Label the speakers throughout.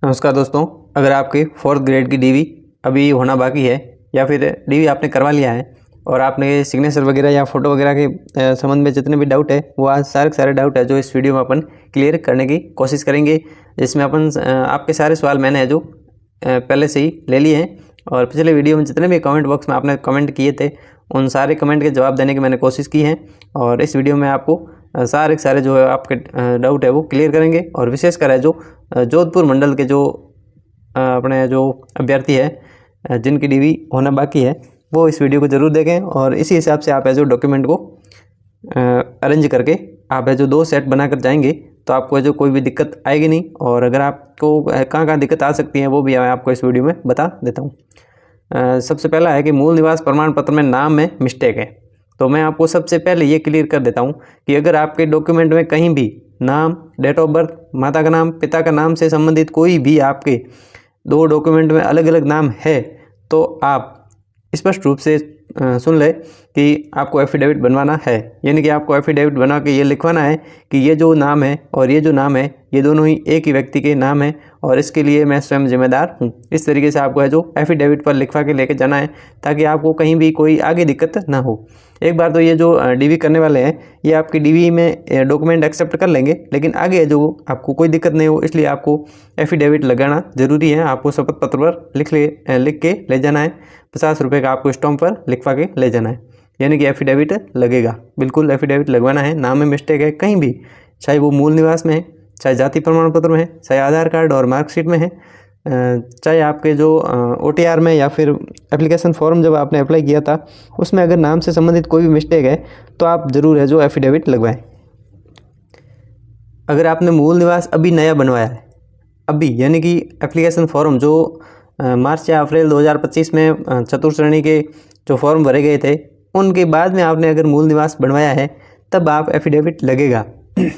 Speaker 1: नमस्कार दोस्तों, अगर आपके फोर्थ ग्रेड की डीवी अभी होना बाकी है या फिर डीवी आपने करवा लिया है और आपने सिग्नेचर वगैरह या फ़ोटो वगैरह के संबंध में जितने भी डाउट है वो आज सारे के सारे डाउट है जो इस वीडियो में अपन क्लियर करने की कोशिश करेंगे। जिसमें अपन आपके सारे सवाल मैंने है जो पहले से ही ले लिए हैं और पिछले वीडियो में जितने भी कमेंट बॉक्स में आपने कमेंट किए थे उन सारे कमेंट के जवाब देने की मैंने कोशिश की है और इस वीडियो में आपको सारे के सारे जो है आपके डाउट है वो क्लियर करेंगे। और विशेषकर है जो जोधपुर मंडल के जो अपने जो अभ्यर्थी है जिनकी डीवी होना बाकी है वो इस वीडियो को ज़रूर देखें और इसी हिसाब से आप है जो डॉक्यूमेंट को अरेंज करके आप है जो 2 सेट बनाकर जाएंगे तो आपको है जो कोई भी दिक्कत आएगी नहीं। और अगर आपको कहाँ कहाँ दिक्कत आ सकती है वो भी मैं आपको इस वीडियो में बता देता हूँ। सबसे पहला है कि मूल निवास प्रमाण पत्र में नाम में मिस्टेक है, तो मैं आपको सबसे पहले ये क्लियर कर देता हूँ कि अगर आपके डॉक्यूमेंट में कहीं भी नाम, डेट ऑफ बर्थ, माता का नाम, पिता का नाम से संबंधित कोई भी आपके 2 डॉक्यूमेंट में अलग अलग नाम है तो आप स्पष्ट रूप से सुन ले कि आपको एफिडेविट बनवाना है। यानी कि आपको एफिडेविट बना के ये लिखवाना है कि ये जो नाम है और ये जो नाम है ये दोनों ही एक ही व्यक्ति के नाम है और इसके लिए मैं स्वयं जिम्मेदार हूँ। इस तरीके से आपको है जो एफिडेविट पर लिखवा के लेके जाना है ताकि आपको कहीं भी कोई आगे दिक्कत ना हो। एक बार तो ये जो डीवी करने वाले हैं ये आपकी डीवी में डॉक्यूमेंट एक्सेप्ट कर लेंगे, लेकिन आगे जो आपको कोई दिक्कत नहीं हो इसलिए आपको एफिडेविट लगाना ज़रूरी है। आपको शपथ पत्र पर लिख के ले जाना है, 50 रुपये का आपको स्टॉम्प पर लिखवा के ले जाना है, यानी कि एफिडेविट लगेगा। बिल्कुल एफिडेविट लगवाना है। नाम में मिस्टेक है कहीं भी, चाहे वो मूल निवास में है, चाहे जाति प्रमाण पत्र में है, चाहे आधार कार्ड और मार्कशीट में है, चाहे आपके जो OTR में या फिर एप्लीकेशन फॉर्म जब आपने अप्लाई किया था उसमें अगर नाम से संबंधित कोई भी मिस्टेक है तो आप ज़रूर है जो एफिडेविट लगवाएं। अगर आपने मूल निवास अभी नया बनवाया है अभी, यानी कि एप्लीकेशन फॉर्म जो मार्च या अप्रैल 2025 में चतुर्थ श्रेणी के जो फॉर्म भरे गए थे उनके बाद में आपने अगर मूल निवास बनवाया है तब आप एफिडेविट लगेगा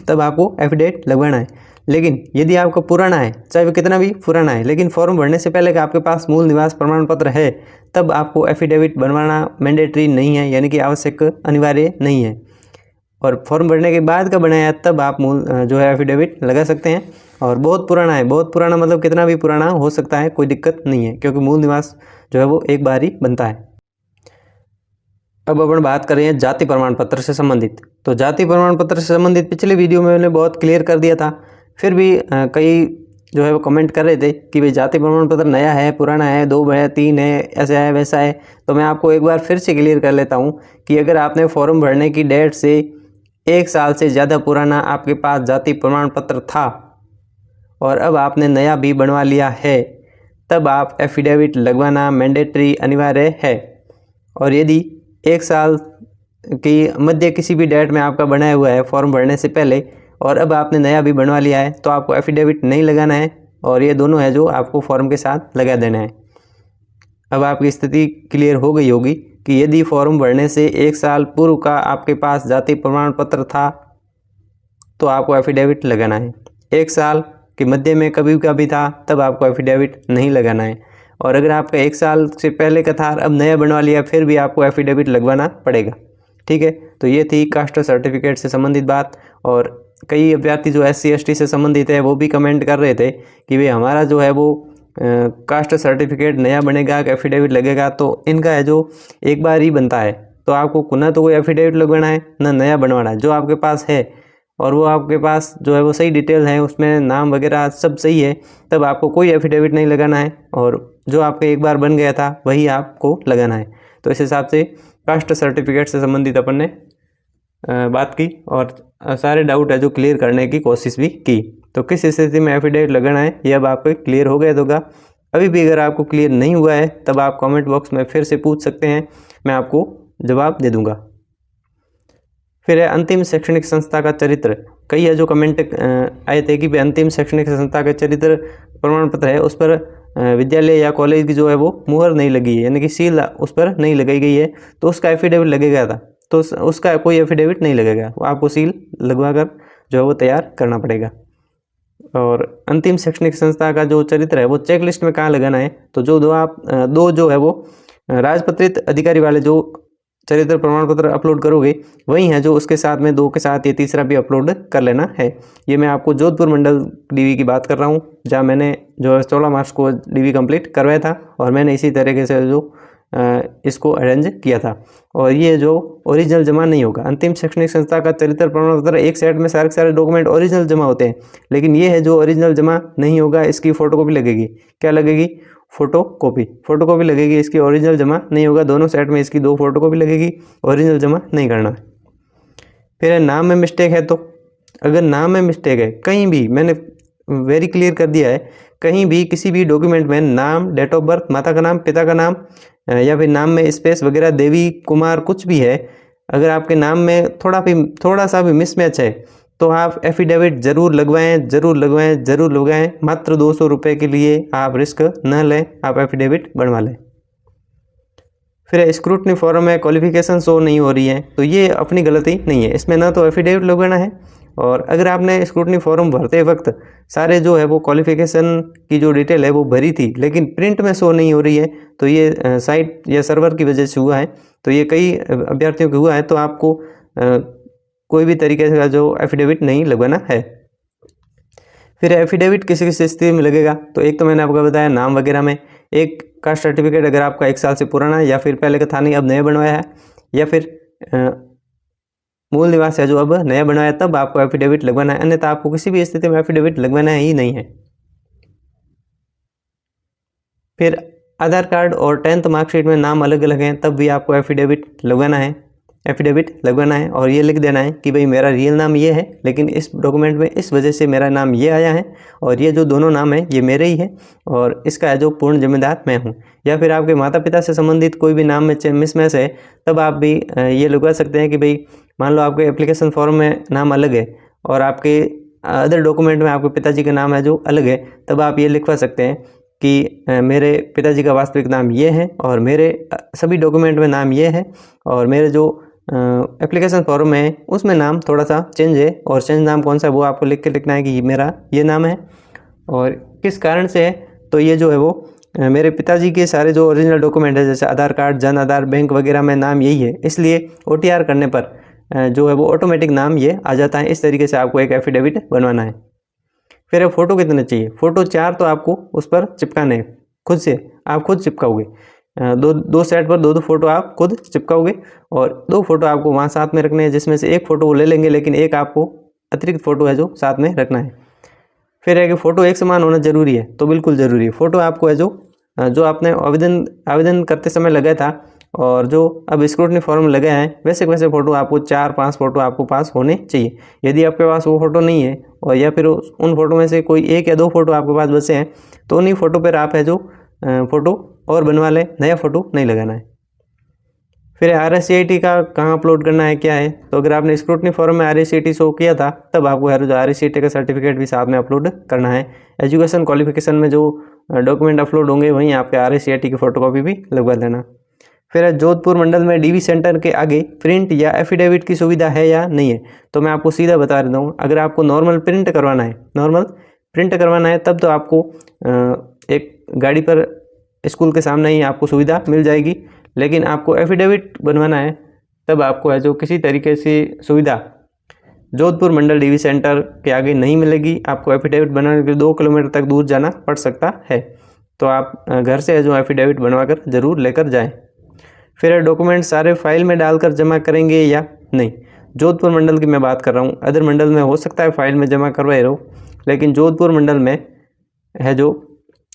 Speaker 1: तब आपको एफिडेविट लगवाना है। लेकिन यदि आपका पुराना है, चाहे वो कितना भी पुराना है, लेकिन फॉर्म भरने से पहले का आपके पास मूल निवास प्रमाण पत्र है तब आपको एफिडेविट बनवाना मैंडेटरी नहीं है, यानी कि आवश्यक अनिवार्य नहीं है। और फॉर्म भरने के बाद का बनाया तब आप मूल जो है एफिडेविट लगा सकते हैं। और बहुत पुराना है, बहुत पुराना मतलब कितना भी पुराना हो सकता है, कोई दिक्कत नहीं है क्योंकि मूल निवास जो है वो एक बार ही बनता है। अब अपन बात कर रहे हैं जाति प्रमाण पत्र से संबंधित। तो जाति प्रमाण पत्र से संबंधित पिछले वीडियो में मैंने बहुत क्लियर कर दिया था, फिर भी कई जो है वो कमेंट कर रहे थे कि भाई जाति प्रमाण पत्र नया है, पुराना है, 2 है, 3 है, ऐसा है वैसा है। तो मैं आपको एक बार फिर से क्लियर कर लेता हूँ कि अगर आपने फॉर्म भरने की डेट से 1 साल से ज़्यादा पुराना आपके पास जाति प्रमाण पत्र था और अब आपने नया भी बनवा लिया है तब आप एफिडेविट लगवाना मैंडेटरी अनिवार्य है। और यदि 1 साल की मध्य किसी भी डेट में आपका बनाया हुआ है फॉर्म भरने से पहले और अब आपने नया भी बनवा लिया है तो आपको एफिडेविट नहीं लगाना है और ये दोनों है जो आपको फॉर्म के साथ लगा देना है। अब आपकी स्थिति क्लियर हो गई होगी कि यदि फॉर्म भरने से 1 साल पूर्व का आपके पास जाति प्रमाण पत्र था तो आपको एफिडेविट लगाना है। 1 साल के मध्य में कभी का भी था तब आपको एफिडेविट नहीं लगाना है। और अगर आपका 1 साल से पहले का था अब नया बनवा लिया फिर भी आपको एफिडेविट लगवाना पड़ेगा। ठीक है, तो ये थी कास्ट सर्टिफिकेट से संबंधित बात। और कई अभ्यर्थी जो SC ST से संबंधित है वो भी कमेंट कर रहे थे कि भाई हमारा जो है वो कास्ट सर्टिफिकेट नया बनेगा कि एफिडेविट लगेगा। तो इनका है जो एक बार ही बनता है तो आपको ना तो कोई एफिडेविट लगवाना है ना नया बनवाना है। जो आपके पास है और वो आपके पास जो है वो सही डिटेल है, उसमें नाम वगैरह सब सही है, तब आपको कोई एफिडेविट नहीं लगाना है और जो आपका एक बार बन गया था वही आपको लगाना है। तो इस हिसाब से कास्ट सर्टिफिकेट से संबंधित अपन ने बात की और सारे डाउट है जो क्लियर करने की कोशिश भी की। तो किस स्थिति में एफिडेविट लगाना है ये अब आपको क्लियर हो गया होगा। अभी भी अगर आपको क्लियर नहीं हुआ है तब आप कमेंट बॉक्स में फिर से पूछ सकते हैं, मैं आपको जवाब दे दूंगा। फिर है अंतिम शैक्षणिक संस्था का चरित्र। कई है जो कमेंट आए थे कि अंतिम शैक्षणिक संस्था का चरित्र प्रमाण पत्र है उस पर विद्यालय या कॉलेज की जो है वो मुहर नहीं लगी है, यानी कि सील उस पर नहीं लगाई गई है तो उसका एफिडेविट लगेगा था, तो उसका कोई एफिडेविट नहीं लगेगा, आपको सील लगवा कर जो है वो तैयार करना पड़ेगा। और अंतिम शैक्षणिक संस्था का जो चरित्र है वो चेक लिस्ट में कहाँ लगाना है, तो जो दो जो है वो राजपत्रित अधिकारी वाले जो चरित्र प्रमाण पत्र अपलोड करोगे वही है जो उसके साथ में 2 के साथ ये तीसरा भी अपलोड कर लेना है। ये मैं आपको जोधपुर मंडल डीवी की बात कर रहा हूँ, जहाँ मैंने जो 16 मार्च को डीवी कंप्लीट करवाया था और मैंने इसी तरीके से जो इसको अरेंज किया था। और ये जो ओरिजिनल जमा नहीं होगा, अंतिम शैक्षणिक संस्था का चरित्र प्रमाण पत्र एक सेट में सारे के सारे डॉक्यूमेंट ओरिजिनल जमा होते हैं, लेकिन ये है जो ओरिजिनल जमा नहीं होगा, इसकी फ़ोटोकॉपी लगेगी। क्या लगेगी? फ़ोटोकॉपी लगेगी, इसकी ओरिजिनल जमा नहीं होगा। दोनों सेट में इसकी 2 फ़ोटोकॉपी लगेगी, ओरिजिनल जमा नहीं करना। फिर नाम में मिस्टेक है, तो अगर नाम में मिस्टेक है कहीं भी, मैंने वेरी क्लियर कर दिया है, कहीं भी किसी भी डॉक्यूमेंट में नाम, डेट ऑफ बर्थ, माता का नाम, पिता का नाम या फिर नाम में स्पेस वगैरह, देवी, कुमार, कुछ भी है, अगर आपके नाम में थोड़ा सा भी मिसमैच है तो आप एफिडेविट ज़रूर लगवाएं। मात्र 200 रुपये के लिए आप रिस्क न लें, आप एफिडेविट बनवा लें। फिर स्क्रूटनी फॉर्म में क्वालिफिकेशन शो नहीं हो रही है, तो ये अपनी गलती नहीं है, इसमें ना तो एफिडेविट लगवाना है, और अगर आपने स्क्रूटनी फॉर्म भरते वक्त सारे जो है वो क्वालिफिकेशन की जो डिटेल है वो भरी थी, लेकिन प्रिंट में शो नहीं हो रही है, तो ये साइट या सर्वर की वजह से हुआ है। तो ये कई अभ्यर्थियों को हुआ है, तो आपको कोई भी तरीके का जो एफिडेविट नहीं लगवाना है। फिर एफिडेविट किस किस स्थिति में लगेगा, तो एक तो मैंने आपको बताया नाम वगैरह में, एक कास्ट सर्टिफिकेट अगर आपका 1 साल से पुराना है, या फिर पहले का था नहीं अब नया बनवाया है, या फिर मूल निवास है जो अब नया बनवाया, तब आपको एफिडेविट लगवाना है, अन्यथा आपको किसी भी स्थिति में एफिडेविट लगवाना ही नहीं है। फिर आधार कार्ड और 10th मार्कशीट में नाम अलग अलग हैं, तब भी आपको एफिडेविट लगवाना है और ये लिख देना है कि भाई मेरा रियल नाम ये है, लेकिन इस डॉक्यूमेंट में इस वजह से मेरा नाम ये आया है, और ये जो दोनों नाम है ये मेरे ही है, और इसका जो पूर्ण जिम्मेदार मैं हूँ। या फिर आपके माता पिता से संबंधित कोई भी नाम में मिसमैच है, तब आप भी ये लगवा सकते हैं कि भाई मान लो आपके एप्लीकेशन फॉर्म में नाम अलग है और आपके अदर डॉक्यूमेंट में आपके पिताजी का नाम है जो अलग है, तब आप ये लिखवा सकते हैं कि मेरे पिताजी का वास्तविक नाम ये है और मेरे सभी डॉक्यूमेंट में नाम ये है, और मेरे जो एप्लीकेशन फॉर्म है उसमें नाम थोड़ा सा चेंज है, और चेंज नाम कौन सा है वो आपको लिख के लिखना है कि मेरा ये नाम है और किस कारण से है। तो ये जो है वो मेरे पिताजी के सारे जो ओरिजिनल डॉक्यूमेंट है, जैसे आधार कार्ड, जन आधार, बैंक वगैरह में नाम यही है, इसलिए OTR करने पर जो है वो ऑटोमेटिक नाम ये आ जाता है। इस तरीके से आपको एक एफिडेविट बनवाना है। फिर फ़ोटो कितने चाहिए? फ़ोटो 4 तो आपको उस पर चिपकाने हैं, खुद से आप खुद चिपकाओगे, दो सेट पर 2 फ़ोटो आप खुद चिपकाओगे, और 2 फ़ोटो आपको वहाँ साथ में रखने हैं, जिसमें से एक फ़ोटो वो ले लेंगे, लेकिन एक आपको अतिरिक्त फ़ोटो है जो साथ में रखना है। फिर है कि फ़ोटो एक समान होना ज़रूरी है, तो बिल्कुल ज़रूरी है। फ़ोटो आपको है जो आपने आवेदन करते समय लगाया था और जो अब स्क्रूटनी फॉर्म में लगाया है, वैसे फ़ोटो आपको 4-5 फ़ोटो आपको पास होने चाहिए। यदि आपके पास वो फ़ोटो नहीं है, और या फिर उन फ़ोटो में से कोई 1 या 2 फ़ोटो आपके पास बचे हैं, तो उन्हीं फ़ोटो पर आप है जो फ़ोटो और बनवा लें, नया फ़ोटो नहीं लगाना है। फिर RSCIT का कहाँ अपलोड करना है, क्या है, तो अगर आपने स्क्रूटनी फॉर्म में RSCIT शो किया था, तब आपको जो RSCIT का सर्टिफिकेट भी साथ में अपलोड करना है। एजुकेशन क्वालिफिकेशन में जो डॉक्यूमेंट अपलोड होंगे वहीं आपके RSCIT की फ़ोटोकॉपी भी लगवा देना। फिर जोधपुर मंडल में DV सेंटर के आगे प्रिंट या एफिडेविट की सुविधा है या नहीं है, तो मैं आपको सीधा बता देता हूँ। अगर आपको नॉर्मल प्रिंट करवाना है तब तो आपको एक गाड़ी पर स्कूल के सामने ही आपको सुविधा मिल जाएगी, लेकिन आपको एफिडेविट बनवाना है तब आपको है जो किसी तरीके से सुविधा जोधपुर मंडल DV सेंटर के आगे नहीं मिलेगी। आपको एफिडेविट बनाने के लिए 2 किलोमीटर तक दूर जाना पड़ सकता है, तो आप घर से है जो एफिडेविट बनवा कर ज़रूर लेकर जाएं। फिर डॉक्यूमेंट सारे फाइल में डालकर जमा करेंगे या नहीं, जोधपुर मंडल की मैं बात कर रहा हूँ। अदर मंडल में हो सकता है फाइल में जमा करवाए रहो, लेकिन जोधपुर मंडल में है जो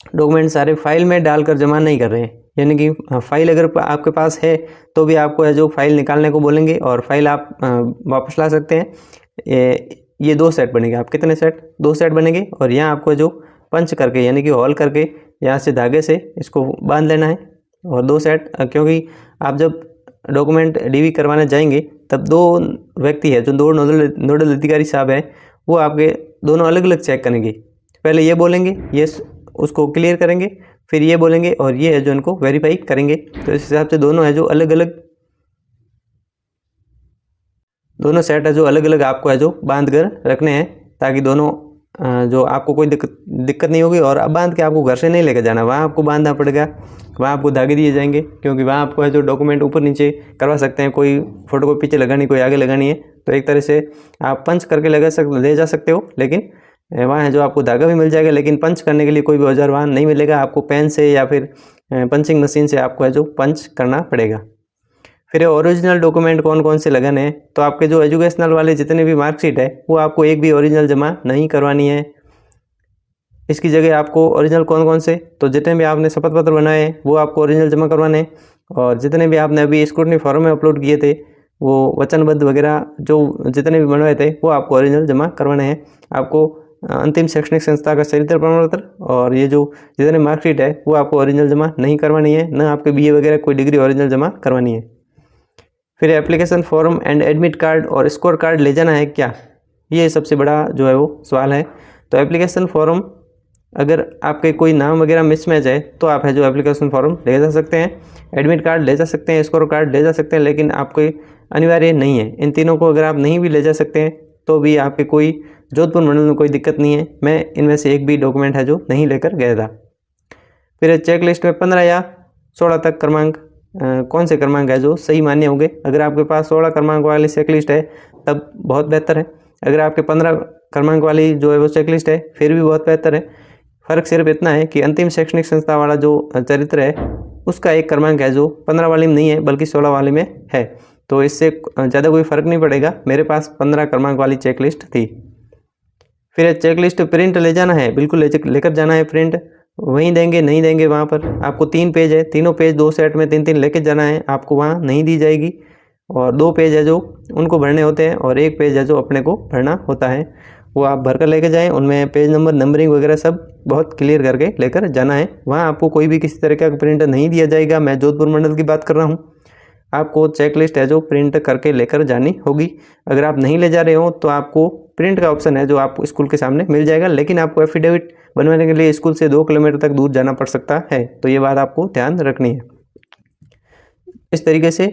Speaker 1: डॉक्यूमेंट सारे फाइल में डालकर जमा नहीं कर रहे हैं, यानी कि फाइल अगर आपके पास है तो भी आपको है जो फाइल निकालने को बोलेंगे और फाइल आप वापस ला सकते हैं। ये 2 सेट बनेंगे, आप कितने सेट? 2 सेट बनेंगे, और यहाँ आपको जो पंच करके यानी कि हॉल करके यहाँ से धागे से इसको बांध लेना है, और 2 सेट, क्योंकि आप जब डॉक्यूमेंट DV करवाने जाएंगे तब 2 व्यक्ति है जो 2 नोडल अधिकारी साहब हैं, वो आपके दोनों अलग अलग चेक करेंगे। पहले ये बोलेंगे, ये उसको क्लियर करेंगे, फिर ये बोलेंगे और ये है जो इनको वेरीफाई करेंगे। तो इस हिसाब से दोनों है जो अलग अलग दोनों सेट है जो अलग अलग आपको है जो बांध कर रखने हैं, ताकि दोनों जो आपको कोई दिक्कत नहीं होगी। और अब बांध के आपको घर से नहीं लेकर जाना, वहाँ आपको बांधना पड़ेगा, वहाँ आपको धागे दिए जाएंगे, क्योंकि वहाँ आपको है जो डॉक्यूमेंट ऊपर नीचे करवा सकते हैं, कोई फ़ोटो को पीछे लगानी, कोई आगे लगानी है, तो एक तरह से आप पंच करके ले जा सकते हो। लेकिन वहाँ है जो आपको धागा भी मिल जाएगा, लेकिन पंच करने के लिए कोई भी औजार वहाँ नहीं मिलेगा, आपको पेन से या फिर पंचिंग मशीन से आपको है जो पंच करना पड़ेगा। फिर ओरिजिनल डॉक्यूमेंट कौन कौन से लगाने हैं, तो आपके जो एजुकेशनल वाले जितने भी मार्कशीट है वो आपको एक भी ओरिजिनल जमा नहीं करवानी है। इसकी जगह आपको ओरिजिनल कौन कौन से, तो जितने भी आपने शपथ पत्र बनाए हैं वो आपको ओरिजिनल जमा करवाने हैं, और जितने भी आपने अभी स्क्रूटनी फॉर्म में अपलोड किए थे वो वचनबद्ध वगैरह जो जितने भी बनवाए थे वो आपको ओरिजिनल जमा करवाने हैं। आपको अंतिम शैक्षणिक संस्था का चरित्र प्रमाण पत्र और ये जो जितने मार्कशीट है वो आपको ओरिजिनल जमा नहीं करवानी है, न आपके BA वगैरह कोई डिग्री ओरिजिनल जमा करवानी है। फिर application form and admit card और स्कोर कार्ड ले जाना है क्या, ये सबसे बड़ा जो है वो सवाल है। तो एप्लीकेशन फॉर्म अगर आपके कोई नाम वगैरह मिसमैच है तो आप है जो एप्लीकेशन फॉर्म ले जा सकते हैं, एडमिट कार्ड ले जा सकते हैं, स्कोर कार्ड ले जा सकते हैं, लेकिन आपको अनिवार्य नहीं है। इन तीनों को अगर आप नहीं भी ले जा सकते हैं तो भी आपके कोई जोधपुर मंडल में कोई दिक्कत नहीं है। मैं इनमें से एक भी डॉक्यूमेंट है जो नहीं लेकर गया था। फिर चेक लिस्ट में 15 या 16 तक क्रमांक कौन से क्रमांक है जो सही मान्य होंगे। अगर आपके पास 16 क्रमांक वाली चेक लिस्ट है तब बहुत बेहतर है, अगर आपके 15 क्रमांक वाली जो है वो चेक लिस्ट है फिर भी बहुत बेहतर है। फ़र्क सिर्फ इतना है कि अंतिम शैक्षणिक संस्था वाला जो चरित्र है उसका एक क्रमांक है जो 15 वाली में नहीं है बल्कि 16 वाली में है, तो इससे ज़्यादा कोई फ़र्क नहीं पड़ेगा। मेरे पास 15 क्रमांक वाली चेक लिस्ट थी। फिर चेक लिस्ट प्रिंट ले जाना है, बिल्कुल लेकर जाना है प्रिंट, वहीं देंगे नहीं देंगे वहाँ पर। आपको 3 पेज है, तीनों पेज 2 सेट में 3-3 लेके जाना है, आपको वहाँ नहीं दी जाएगी। और 2 पेज है जो उनको भरने होते हैं और 1 पेज है जो अपने को भरना होता है, वो आप भर कर लेके जाएँ। उनमें पेज नंबर नंबरिंग वगैरह सब बहुत क्लियर करके लेकर जाना है। वहाँ आपको कोई भी किसी तरह का प्रिंट नहीं दिया जाएगा। मैं जोधपुर मंडल की बात कर रहा हूँ। आपको चेक लिस्ट है जो प्रिंट करके लेकर जानी होगी। अगर आप नहीं ले जा रहे हो तो आपको प्रिंट का ऑप्शन है जो आपको स्कूल के सामने मिल जाएगा, लेकिन आपको एफिडेविट बनवाने के लिए स्कूल से 2 किलोमीटर तक दूर जाना पड़ सकता है, तो ये बात आपको ध्यान रखनी है। इस तरीके से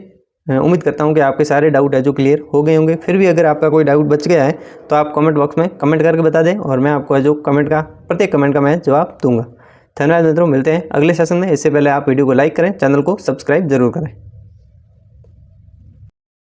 Speaker 1: उम्मीद करता हूँ कि आपके सारे डाउट है जो क्लियर हो गए होंगे। फिर भी अगर आपका कोई डाउट बच गया है तो आप कमेंट बॉक्स में कमेंट करके बता दें और मैं आपको जो कमेंट का प्रत्येक कमेंट का मैं जवाब दूंगा। धन्यवाद मित्रों, मिलते हैं अगले सेशन में। इससे पहले आप वीडियो को लाइक करें, चैनल को सब्सक्राइब जरूर करें।